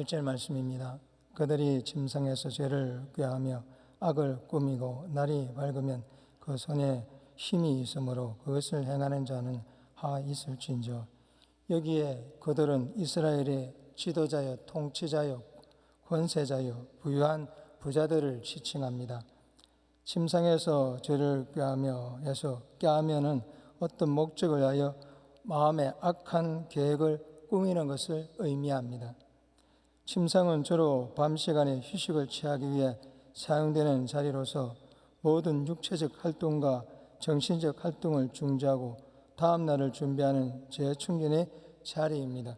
1절 말씀입니다. 그들이 침상에서 죄를 꾀하며 악을 꾸미고 날이 밝으면 그 손에 힘이 있으므로 그것을 행하는 자는 하 있을진저. 여기에 그들은 이스라엘의 지도자여 통치자여 권세자여 부유한 부자들을 지칭합니다. 침상에서 죄를 꾀하며 해서 꾀하면은 어떤 목적을 위하여 마음에 악한 계획을 꾸미는 것을 의미합니다. 침상은 주로 밤 시간에 휴식을 취하기 위해 사용되는 자리로서 모든 육체적 활동과 정신적 활동을 중지하고 다음 날을 준비하는 재충전의 자리입니다.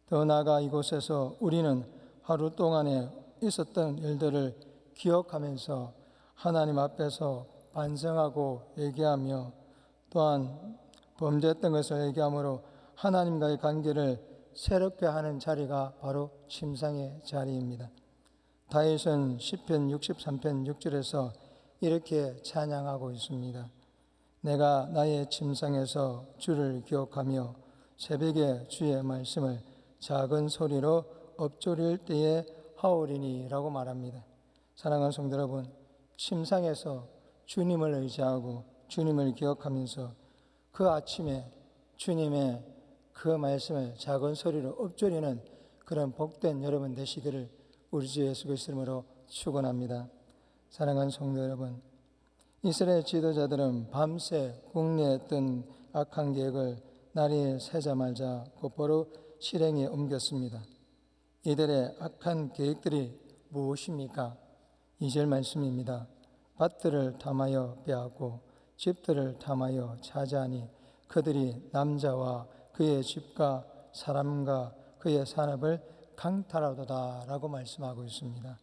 더 나아가 이곳에서 우리는 하루 동안에 있었던 일들을 기억하면서 하나님 앞에서 반성하고 회개하며 또한 범죄했던 것을 회개함으로 하나님과의 관계를 새롭게 하는 자리가 바로 침상의 자리입니다. 다윗은 시편 63편 6절에서 이렇게 찬양하고 있습니다. 내가 나의 침상에서 주를 기억하며 새벽에 주의 말씀을 작은 소리로 엎조릴 때에 하오리니 라고 말합니다. 사랑하는 성도 여러분, 침상에서 주님을 의지하고 주님을 기억하면서 그 아침에 주님의 그 말씀을 작은 소리로 엎조리는 그런 복된 여러분 되시기를 우리 주 예수 그리스도 이름으로 축원합니다. 사랑하는 성도 여러분, 이스라엘 지도자들은 밤새 궁리했던 악한 계획을 날이 새자마자 곧바로 실행에 옮겼습니다. 이들의 악한 계획들이 무엇입니까? 2절 말씀입니다. 밭들을 탐하여 빼앗고 집들을 탐하여 차지하니 그들이 남자와 그의 집과 사람과 그의 산업을 강탈하도다 라고 말씀하고 있습니다.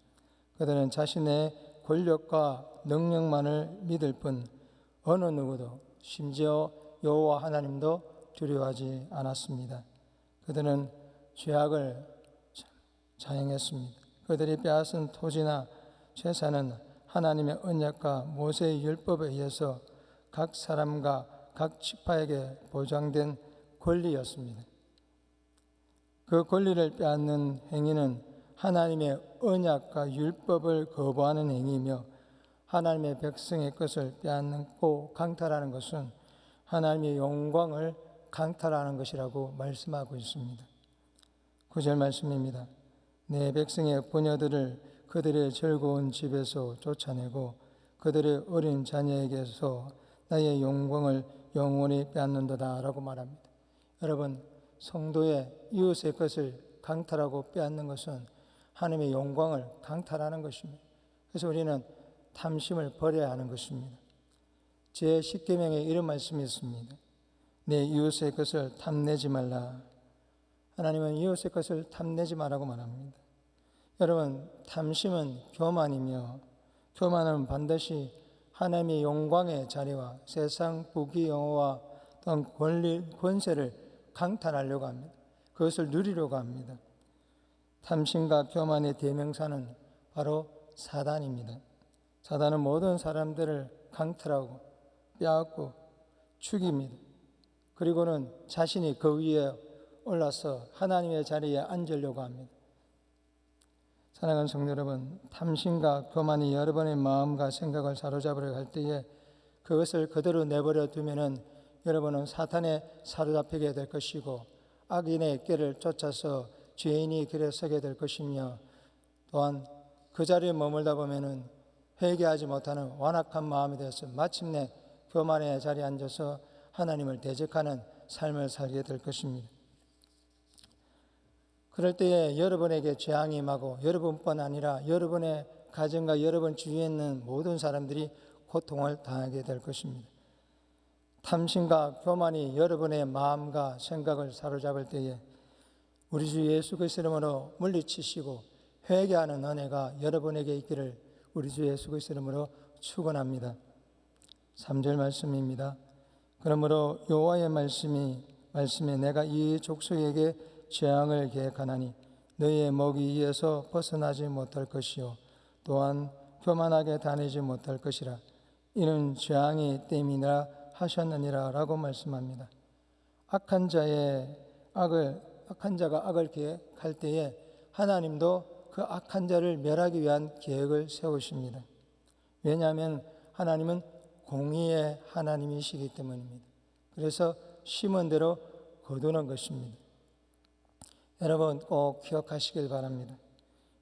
그들은 자신의 권력과 능력만을 믿을 뿐 어느 누구도 심지어 여호와 하나님도 두려워하지 않았습니다. 그들은 죄악을 자행했습니다. 그들이 빼앗은 토지나 재산은 하나님의 언약과 모세의 율법에 의해서 각 사람과 각 지파에게 보장된 권리였습니다. 그 권리를 빼앗는 행위는 하나님의 언약과 율법을 거부하는 행위이며 하나님의 백성의 것을 빼앗고 강탈하는 것은 하나님의 영광을 강탈하는 것이라고 말씀하고 있습니다. 9절 말씀입니다. 내 백성의 부녀들을 그들의 즐거운 집에서 쫓아내고 그들의 어린 자녀에게서 나의 영광을 영원히 빼앗는도다 라고 말합니다. 여러분, 성도의 이웃의 것을 강탈하고 빼앗는 것은 하나님의 영광을 강탈하는 것입니다. 그래서 우리는 탐심을 버려야 하는 것입니다. 제10계명에 이런 말씀이 있습니다. 내 이웃의 것을 탐내지 말라. 하나님은 이웃의 것을 탐내지 말라고 말합니다. 여러분, 탐심은 교만이며 교만은 반드시 하나님의 영광의 자리와 세상 부귀 영화와 또한 권세를 강탈하려고 합니다. 그것을 누리려고 합니다. 탐심과 교만의 대명사는 바로 사단입니다. 사단은 모든 사람들을 강탈하고 빼앗고 죽입니다. 그리고는 자신이 그 위에 올라서 하나님의 자리에 앉으려고 합니다. 사랑하는 성도 여러분, 탐심과 교만이 여러분의 마음과 생각을 사로잡으려 할 때에 그것을 그대로 내버려 두면은 여러분은 사탄에 사로잡히게 될 것이고 악인의 길을 쫓아서 죄인이 길에 서게 될 것이며 또한 그 자리에 머물다 보면은 회개하지 못하는 완악한 마음이 되어서 마침내 교만의 자리에 앉아서 하나님을 대적하는 삶을 살게 될 것입니다. 그럴 때에 여러분에게 재앙이 임하고 여러분뿐 아니라 여러분의 가정과 여러분 주위에 있는 모든 사람들이 고통을 당하게 될 것입니다. 탐심과 교만이 여러분의 마음과 생각을 사로잡을 때에 우리 주 예수 그리스도 이름으로 물리치시고 회개하는 은혜가 여러분에게 있기를 우리 주 예수 그리스도 이름으로 축원합니다. 3절 말씀입니다. 그러므로 여호와의 말씀에 내가 이 족속에게 재앙을 계획하나니 너희의 먹이 이에서 벗어나지 못할 것이요 또한 교만하게 다니지 못할 것이라. 이는 재앙이 땜이니라 하셨느니라 라고 말씀합니다. 악한 자가 악을 계획할 때에 하나님도 그 악한 자를 멸하기 위한 계획을 세우십니다. 왜냐하면 하나님은 공의의 하나님이시기 때문입니다. 그래서 심은 대로 거두는 것입니다. 여러분 꼭 기억하시길 바랍니다.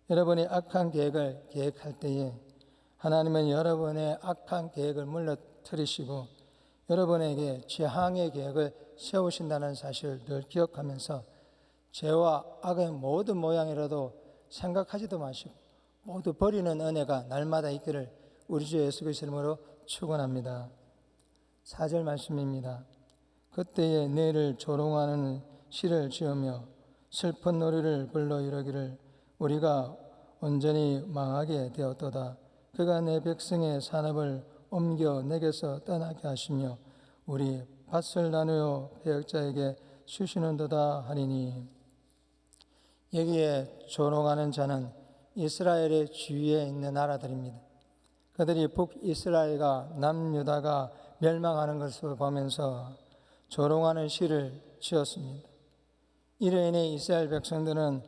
여러분이 악한 계획을 계획할 때에 하나님은 여러분의 악한 계획을 물러뜨리시고 여러분에게 재앙의 계획을 세우신다는 사실을 늘 기억하면서 죄와 악의 모든 모양이라도 생각하지도 마시고 모두 버리는 은혜가 날마다 있기를 우리 주 예수 그리스도의 이름으로 축원합니다. 4절 말씀입니다. 그때에 너희를 조롱하는 시를 지으며 슬픈 노래를 불러 이르기를 우리가 온전히 망하게 되었도다. 그가 내 백성의 산업을 옮겨 내게서 떠나게 하시며 우리 밭을 나누어 배역자에게 주시는도다 하리니. 여기에 조롱하는 자는 이스라엘의 주위에 있는 나라들입니다. 그들이 북이스라엘과 남유다가 멸망하는 것을 보면서 조롱하는 시를 지었습니다. 이로 인해 이스라엘 백성들은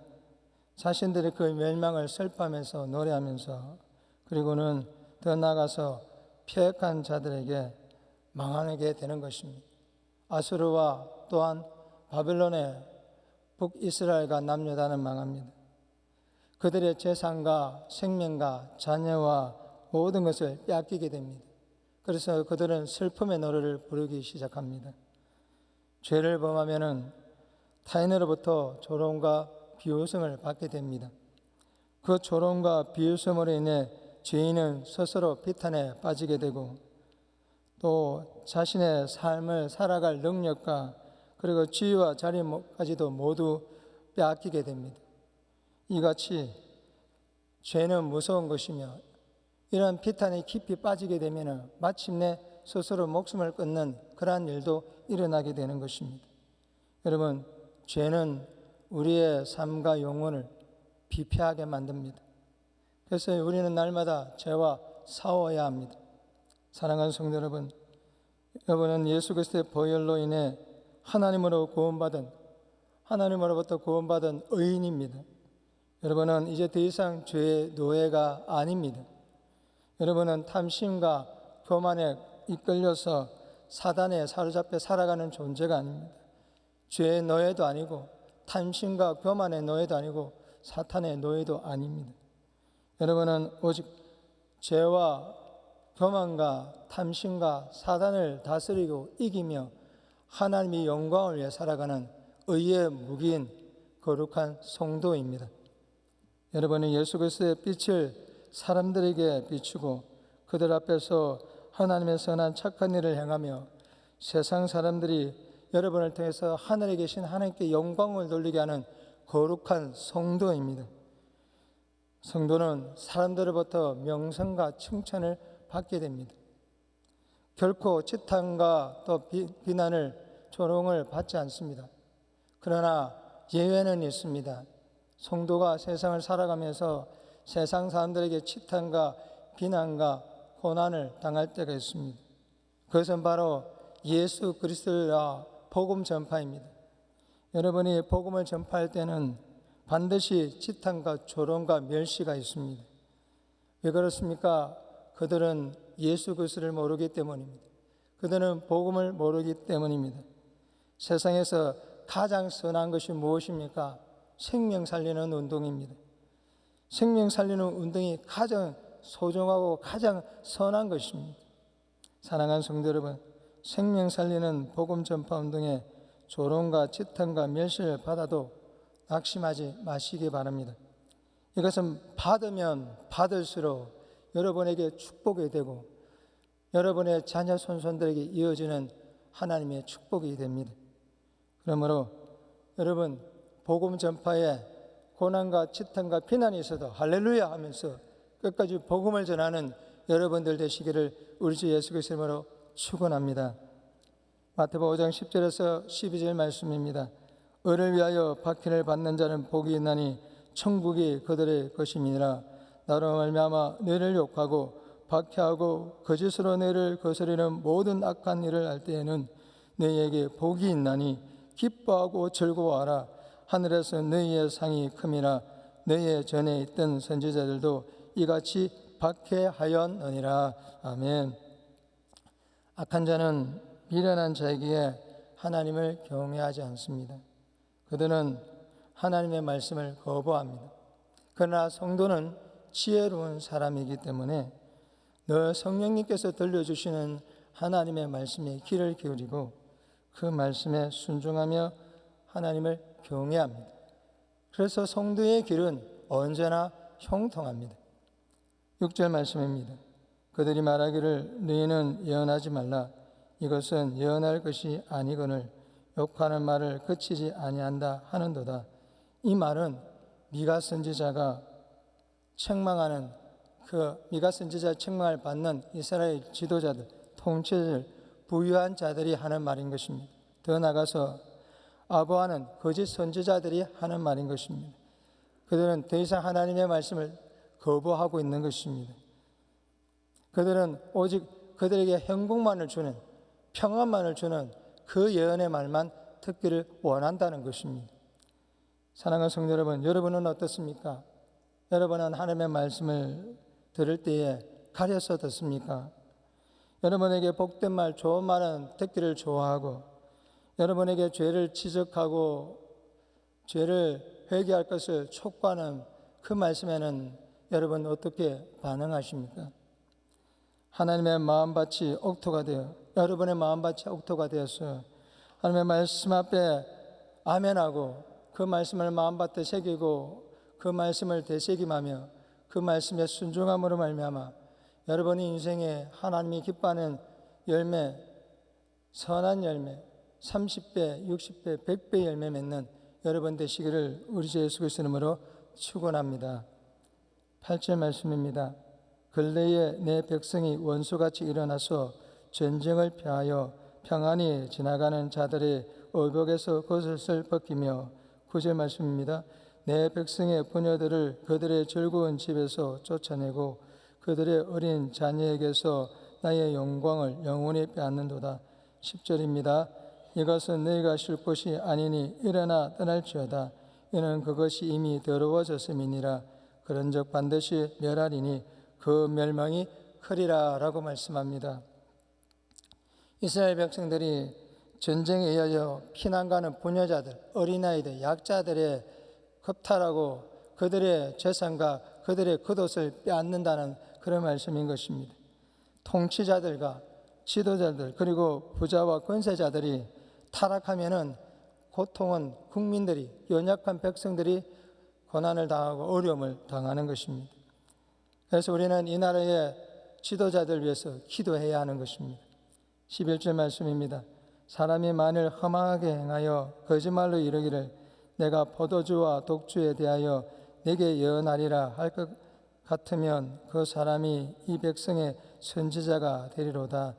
자신들의 그 멸망을 슬퍼하면서 노래하면서 그리고는 더 나아가서 패역한 자들에게 망하게 되는 것입니다. 아수르와 또한 바벨론의 북이스라엘과 남유다는 망합니다. 그들의 재산과 생명과 자녀와 모든 것을 빼앗기게 됩니다. 그래서 그들은 슬픔의 노래를 부르기 시작합니다. 죄를 범하면은 타인으로부터 조롱과 비웃음을 받게 됩니다. 그 조롱과 비웃음으로 인해 죄인은 스스로 비탄에 빠지게 되고 또 자신의 삶을 살아갈 능력과 그리고 지위와 자리까지도 모두 빼앗기게 됩니다. 이같이 죄는 무서운 것이며 이런 비탄에 깊이 빠지게 되면 마침내 스스로 목숨을 끊는 그러한 일도 일어나게 되는 것입니다. 여러분, 죄는 우리의 삶과 영혼을 비폐하게 만듭니다. 그래서 우리는 날마다 죄와 싸워야 합니다. 사랑하는 성도 여러분, 여러분은 예수 그리스도의 보혈로 인해 하나님으로부터 구원받은 의인입니다. 여러분은 이제 더 이상 죄의 노예가 아닙니다. 여러분은 탐심과 교만에 이끌려서 사단에 사로잡혀 살아가는 존재가 아닙니다. 죄의 노예도 아니고 탐심과 교만의 노예도 아니고 사탄의 노예도 아닙니다. 여러분은 오직 죄와 교만과 탐심과 사단을 다스리고 이기며 하나님의 영광을 위해 살아가는 의의 무기인 거룩한 성도입니다. 여러분은 예수 그리스도의 빛을 사람들에게 비추고 그들 앞에서 하나님의 선한 착한 일을 행하며 세상 사람들이 여러분을 통해서 하늘에 계신 하나님께 영광을 돌리게 하는 거룩한 성도입니다. 성도는 사람들로부터 명성과 칭찬을 받게 됩니다. 결코 치탄과 또 비난을 조롱을 받지 않습니다. 그러나 예외는 있습니다. 성도가 세상을 살아가면서 세상 사람들에게 치탄과 비난과 고난을 당할 때가 있습니다. 그것은 바로 예수 그리스도와 복음 전파입니다. 여러분이 복음을 전파할 때는 반드시 치탄과 조롱과 멸시가 있습니다. 왜 그렇습니까? 그들은 예수 그리스도를 모르기 때문입니다. 그들은 복음을 모르기 때문입니다. 세상에서 가장 선한 것이 무엇입니까? 생명 살리는 운동입니다. 생명 살리는 운동이 가장 소중하고 가장 선한 것입니다. 사랑하는 성도 여러분, 생명 살리는 복음 전파 운동에 조롱과 치탄과 멸시를 받아도 낙심하지 마시기 바랍니다. 이것은 받으면 받을수록 여러분에게 축복이 되고 여러분의 자녀 손손들에게 이어지는 하나님의 축복이 됩니다. 그러므로 여러분, 복음 전파에 고난과 치탄과 비난이 있어도 할렐루야 하면서 끝까지 복음을 전하는 여러분들 되시기를 우리 주 예수 그리스도 이름으로 축원합니다. 마태복음 5장 10절에서 12절 말씀입니다. 의를 위하여 박해를 받는 자는 복이 있나니 천국이 그들의 것임이니라. 나로 말미암아 너희를 욕하고 박해하고 거짓으로 너희를 거스리는 모든 악한 일을 할 때에는 너희에게 복이 있나니 기뻐하고 즐거워하라. 하늘에서 너희의 상이 큼이라. 너희 전에 있던 선지자들도 이같이 박해하였느니라. 아멘. 악한 자는 미련한 자에게 하나님을 경외하지 않습니다. 그들은 하나님의 말씀을 거부합니다. 그러나 성도는 지혜로운 사람이기 때문에 늘 성령님께서 들려주시는 하나님의 말씀에 귀를 기울이고 그 말씀에 순종하며 하나님을 경외합니다. 그래서 성도의 길은 언제나 형통합니다. 6절 말씀입니다. 그들이 말하기를 너희는 예언하지 말라. 이것은 예언할 것이 아니거늘 욕하는 말을 그치지 아니한다 하는도다. 이 말은 미가 선지자가 책망하는 미가 선지자 책망을 받는 이스라엘 지도자들, 통치자들, 부유한 자들이 하는 말인 것입니다. 더 나아가서 아부하는 거짓 선지자들이 하는 말인 것입니다. 그들은 더 이상 하나님의 말씀을 거부하고 있는 것입니다. 그들은 오직 그들에게 행복만을 주는, 평안만을 주는 그 예언의 말만 듣기를 원한다는 것입니다. 사랑하는 성도 여러분, 여러분은 어떻습니까? 여러분은 하나님의 말씀을 들을 때에 가려서 듣습니까? 여러분에게 복된 말, 좋은 말은 듣기를 좋아하고 여러분에게 죄를 지적하고 죄를 회개할 것을 촉구하는 그 말씀에는 여러분 어떻게 반응하십니까? 하나님의 마음밭이 옥토가 되어 여러분의 마음밭이 옥토가 되어서 하나님의 말씀 앞에 아멘하고 그 말씀을 마음밭에 새기고 그 말씀을 되새김하며 그 말씀에 순종함으로 말미암아 여러분의 인생에 하나님이 기뻐하는 열매, 선한 열매, 30배, 60배, 100배 열매 맺는 여러분 되시기를 우리 주 예수 그리스도 이름으로 축원합니다. 8절 말씀입니다. 근래에 내 백성이 원수같이 일어나서 전쟁을 피하여 평안히 지나가는 자들의 의복에서 겉옷을 벗기며 9절 말씀입니다. 내 백성의 부녀들을 그들의 즐거운 집에서 쫓아내고 그들의 어린 자녀에게서 나의 영광을 영원히 빼앗는도다. 10절입니다. 이것은 너희가 쉴 곳이 아니니 일어나 떠날지어다. 이는 그것이 이미 더러워졌음이니라. 그런즉 반드시 멸하리니 그 멸망이 크리라 라고 말씀합니다. 이스라엘 백성들이 전쟁에 의하여 피난가는 부녀자들, 어린아이들, 약자들의 겁탈하고 그들의 재산과 그들의 겉옷을 빼앗는다는 그런 말씀인 것입니다. 통치자들과 지도자들 그리고 부자와 권세자들이 타락하면은 고통은 국민들이, 연약한 백성들이 고난을 당하고 어려움을 당하는 것입니다. 그래서 우리는 이 나라의 지도자들 위해서 기도해야 하는 것입니다. 11절 말씀입니다. 사람이 만일 허망하게 행하여 거짓말로 이르기를 내가 포도주와 독주에 대하여 내게 예언하리라 할 것 같으면 그 사람이 이 백성의 선지자가 되리로다.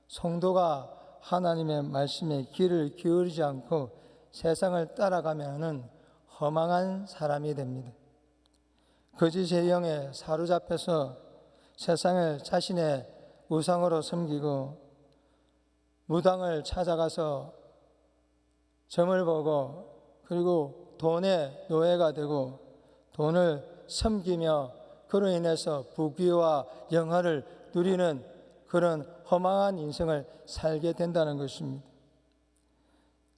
성도가 하나님의 말씀에 귀를 기울이지 않고 세상을 따라가면은 허망한 사람이 됩니다. 거짓의 영에 사로잡혀서 세상을 자신의 우상으로 섬기고 무당을 찾아가서 점을 보고 그리고 돈의 노예가 되고 돈을 섬기며 그로 인해서 부귀와 영화를 누리는 그런 허망한 인생을 살게 된다는 것입니다.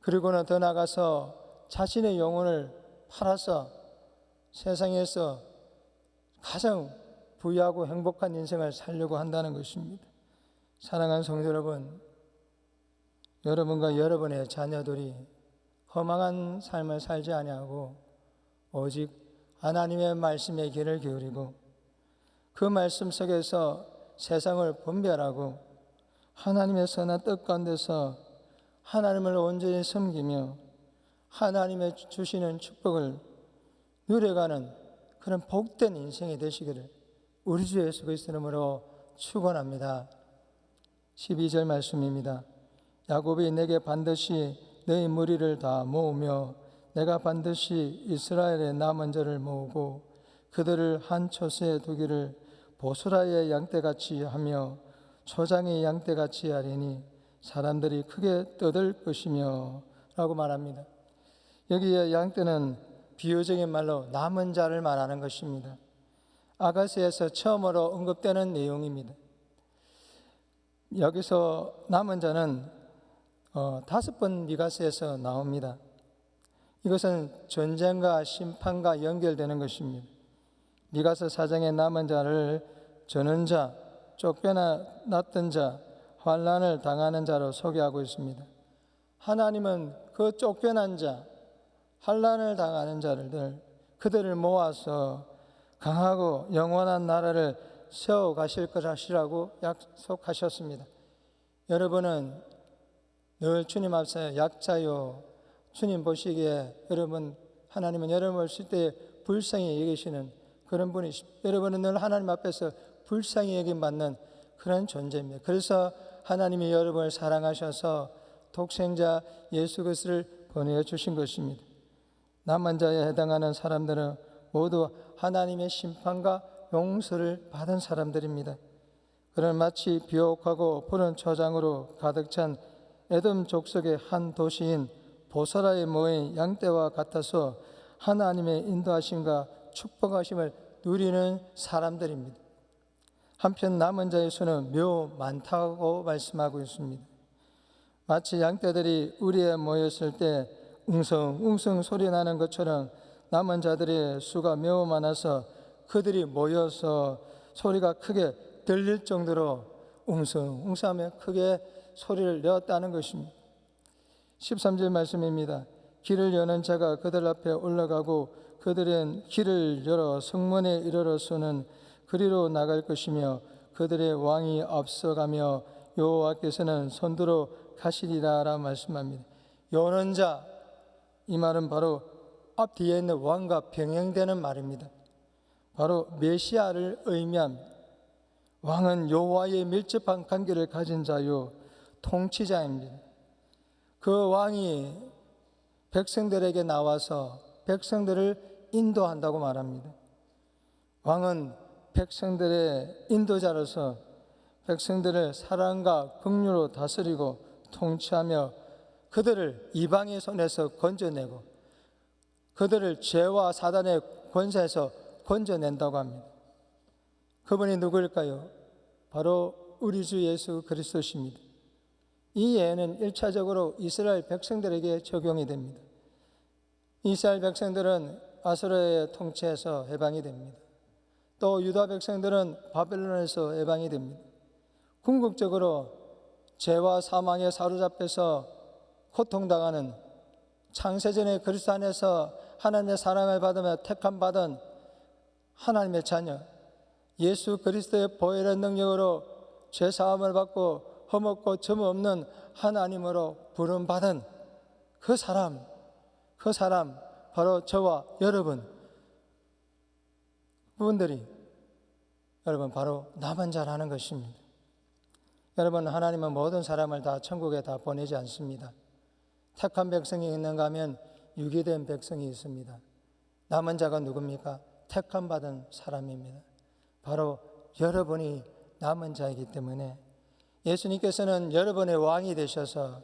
그리고는 더 나아가서 자신의 영혼을 팔아서 세상에서 가장 부유하고 행복한 인생을 살려고 한다는 것입니다. 사랑하는 성도 여러분, 여러분과 여러분의 자녀들이 허망한 삶을 살지 아니하고 오직 하나님의 말씀에 귀를 기울이고 그 말씀 속에서 세상을 분별하고 하나님의 선한 뜻 가운데서 하나님을 온전히 섬기며 하나님의 주시는 축복을 누려가는 그런 복된 인생이 되시기를 우리 주 예수 그리스도 이름으로 축원합니다. 12절 말씀입니다. 야곱이 내게 반드시 너희 무리를 다 모으며 내가 반드시 이스라엘의 남은 자를 모으고 그들을 한 초소에 두기를 보스라의 양떼같이 하며 초장의 양떼같이 하리니 사람들이 크게 떠들 것이며 라고 말합니다. 여기에 양떼는 비유적인 말로 남은 자를 말하는 것입니다. 아가서에서 처음으로 언급되는 내용입니다. 여기서 남은 자는 5번 미가서에서 나옵니다. 이것은 전쟁과 심판과 연결되는 것입니다. 미가서 4장의 남은 자를 저는 자, 쫓겨났던 자, 환난을 당하는 자로 소개하고 있습니다. 하나님은 그 쫓겨난 자, 환난을 당하는 자들, 그들을 모아서 강하고 영원한 나라를 세워 가실 것이라고 약속하셨습니다. 여러분은 늘 주님 앞에 약자요, 주님 보시기에 하나님은 여러분을 쓸 때 불쌍히 여기시는 그런 분이십니다. 여러분은 늘 하나님 앞에서 불쌍히 여김받는 그런 존재입니다. 그래서 하나님이 여러분을 사랑하셔서 독생자 예수 그리스도를 보내주신 것입니다. 남은 자에 해당하는 사람들은 모두 하나님의 심판과 용서를 받은 사람들입니다. 그는 마치 비옥하고 푸른 초장으로 가득 찬 에돔 족속의 한 도시인 보사라에 모인 양떼와 같아서 하나님의 인도하심과 축복하심을 누리는 사람들입니다. 한편 남은 자의 수는 매우 많다고 말씀하고 있습니다. 마치 양떼들이 우리에 모였을 때 웅성웅성 소리 나는 것처럼 남은 자들의 수가 매우 많아서 그들이 모여서 소리가 크게 들릴 정도로 웅성웅성하며 크게 소리를 내었다는 것입니다. 13절 말씀입니다. 길을 여는 자가 그들 앞에 올라가고 그들은 길을 열어 성문에 이르러서는 그리로 나갈 것이며 그들의 왕이 앞서가며 여호와께서는 선두로 가시리라 라고 말씀합니다. 여는 자, 이 말은 바로 앞 뒤에 있는 왕과 병행되는 말입니다. 바로 메시아를 의미합니다. 왕은 여호와의 밀접한 관계를 가진 자요 통치자입니다. 그 왕이 백성들에게 나와서 백성들을 인도한다고 말합니다. 왕은 백성들의 인도자로서 백성들을 사랑과 긍휼로 다스리고 통치하며 그들을 이방의 손에서 건져내고 그들을 죄와 사단의 권세에서 건져낸다고 합니다. 그분이 누구일까요? 바로 우리 주 예수 그리스도십니다. 이 예는 1차적으로 이스라엘 백성들에게 적용이 됩니다. 이스라엘 백성들은 아수르의 통치에서 해방이 됩니다. 또 유다 백성들은 바벨론에서 해방이 됩니다. 궁극적으로 죄와 사망에 사로잡혀서 고통당하는 창세전의 그리스도 안에서 하나님의 사랑을 받으며 택함받은 하나님의 자녀 예수 그리스도의 보혈의 능력으로 죄사함을 받고 흠없고 점 없는 하나님으로 부름받은 그 사람 바로 저와 여러분 그분들이 여러분 바로 남은 자라는 것입니다. 여러분, 하나님은 모든 사람을 다 천국에 다 보내지 않습니다. 택한 백성이 있는가 하면 유기된 백성이 있습니다. 남은 자가 누굽니까? 택함 받은 사람입니다. 바로 여러분이 남은 자이기 때문에 예수님께서는 여러분의 왕이 되셔서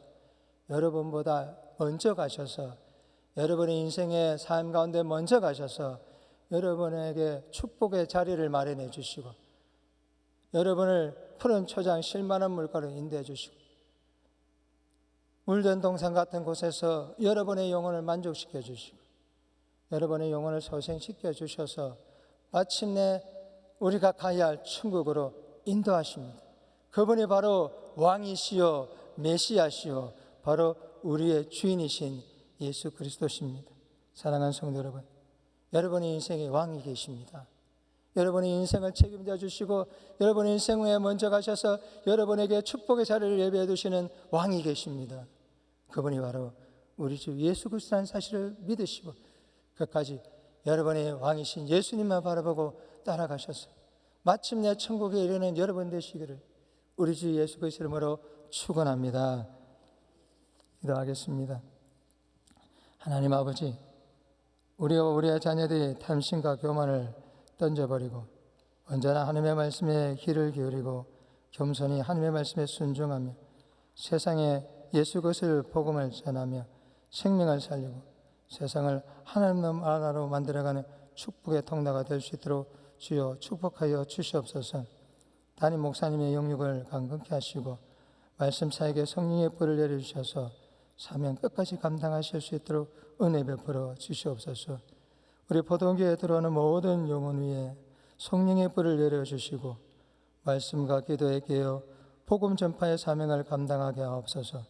여러분보다 먼저 가셔서 여러분의 인생의 삶 가운데 먼저 가셔서 여러분에게 축복의 자리를 마련해 주시고 여러분을 푸른 초장 쉴만한 물가로 인도해 주시고 물든 동산 같은 곳에서 여러분의 영혼을 만족시켜 주시고 여러분의 영혼을 소생시켜 주셔서 마침내 우리가 가야 할 천국으로 인도하십니다. 그분이 바로 왕이시요 메시아시요 바로 우리의 주인이신 예수 그리스도십니다. 사랑하는 성도 여러분, 여러분의 인생의 왕이 계십니다. 여러분의 인생을 책임져 주시고 여러분의 인생에 먼저 가셔서 여러분에게 축복의 자리를 예배해 두시는 왕이 계십니다. 그분이 바로 우리 주 예수 그리스도라는 사실을 믿으시고 끝까지 여러분의 왕이신 예수님만 바라보고 따라가셔서 마침내 천국에 이르는 여러분 되시기를 우리 주 예수 그리스도 이름으로 축원합니다. 기도하겠습니다. 하나님 아버지, 우리와 우리의 자녀들이 탐심과 교만을 던져버리고 언제나 하나님의 말씀에 귀를 기울이고 겸손히 하나님의 말씀에 순종하며 세상에 예수 그리스도의 복음을 전하며 생명을 살리고 세상을 하나님 나라로 만들어가는 축복의 통로가 될 수 있도록 주여 축복하여 주시옵소서. 담임 목사님의 영육을 강건케 하시고 말씀 사역에 성령의 불을 내려주셔서 사명 끝까지 감당하실 수 있도록 은혜 베풀어 주시옵소서. 우리 포동교에 들어오는 모든 영혼 위에 성령의 불을 내려주시고 말씀과 기도에 깨어 복음 전파의 사명을 감당하게 하옵소서.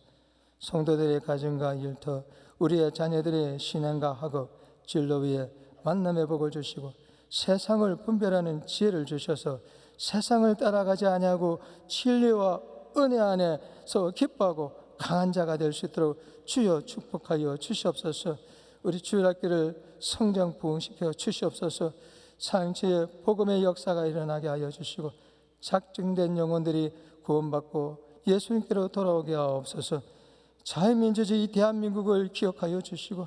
성도들의 가정과 일터, 우리의 자녀들의 신앙과 학업, 진로 위에 만남의 복을 주시고 세상을 분별하는 지혜를 주셔서 세상을 따라가지 아니하고 진리와 은혜 안에서 기뻐하고 강한 자가 될 수 있도록 주여 축복하여 주시옵소서. 우리 주일학교를 성장 부흥시켜 주시옵소서. 사형체의 복음의 역사가 일어나게 하여 주시고 작정된 영혼들이 구원받고 예수님께로 돌아오게 하옵소서. 자유민주주의 대한민국을 기억하여 주시고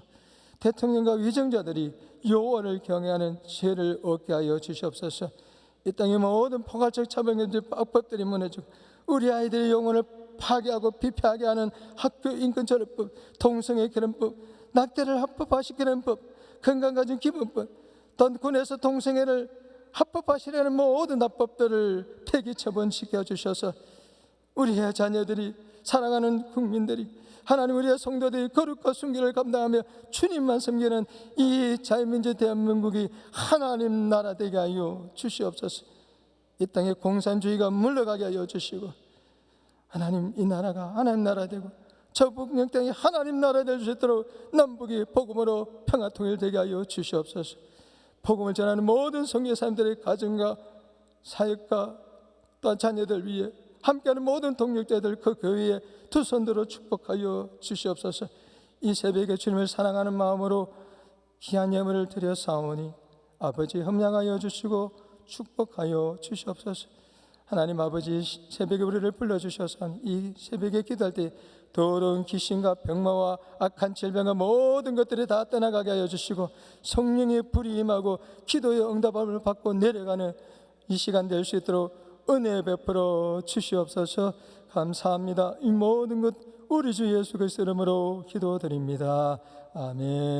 대통령과 위정자들이 여호와를 경외하는 지혜를 얻게 하여 주시옵소서. 이 땅의 모든 포괄적 차별금지 악법들이 무너지고 우리 아이들의 영혼을 파괴하고 피폐하게 하는 학교 인권조례법, 동성애 결혼법, 낙태를 합법화시키는 법, 건강가정 기본법, 또 군에서 동성애를 합법화시키는 모든 합법들을 폐기 처분시켜 주셔서 우리의 자녀들이, 사랑하는 국민들이, 하나님 우리의 성도들이 거룩과 순결을 감당하며 주님만 섬기는 이 자유민주 대한민국이 하나님 나라 되게 하여 주시옵소서. 이 땅에 공산주의가 물러가게 하여 주시고 하나님 이 나라가 하나님 나라 되고 저 북녘 땅이 하나님 나라 될 수 있도록 남북이 복음으로 평화 통일되게 하여 주시옵소서. 복음을 전하는 모든 성교 사람들의 가정과 사역과 또 자녀들 위해 함께하는 모든 동력자들 그 교회에 두 손들어 축복하여 주시옵소서. 이 새벽에 주님을 사랑하는 마음으로 귀한 예물을 드려 싸우니 아버지 흠량하여 주시고 축복하여 주시옵소서. 하나님 아버지 새벽에 우리를 불러주셔서 이 새벽에 기도할 때 더러운 귀신과 병마와 악한 질병과 모든 것들이 다 떠나가게 하여 주시고 성령의 불이 임하고 기도의 응답을 받고 내려가는 이 시간 될 수 있도록 은혜 베풀어 주시옵소서. 감사합니다. 이 모든 것 우리 주 예수 그리스도 이름으로 기도드립니다. 아멘.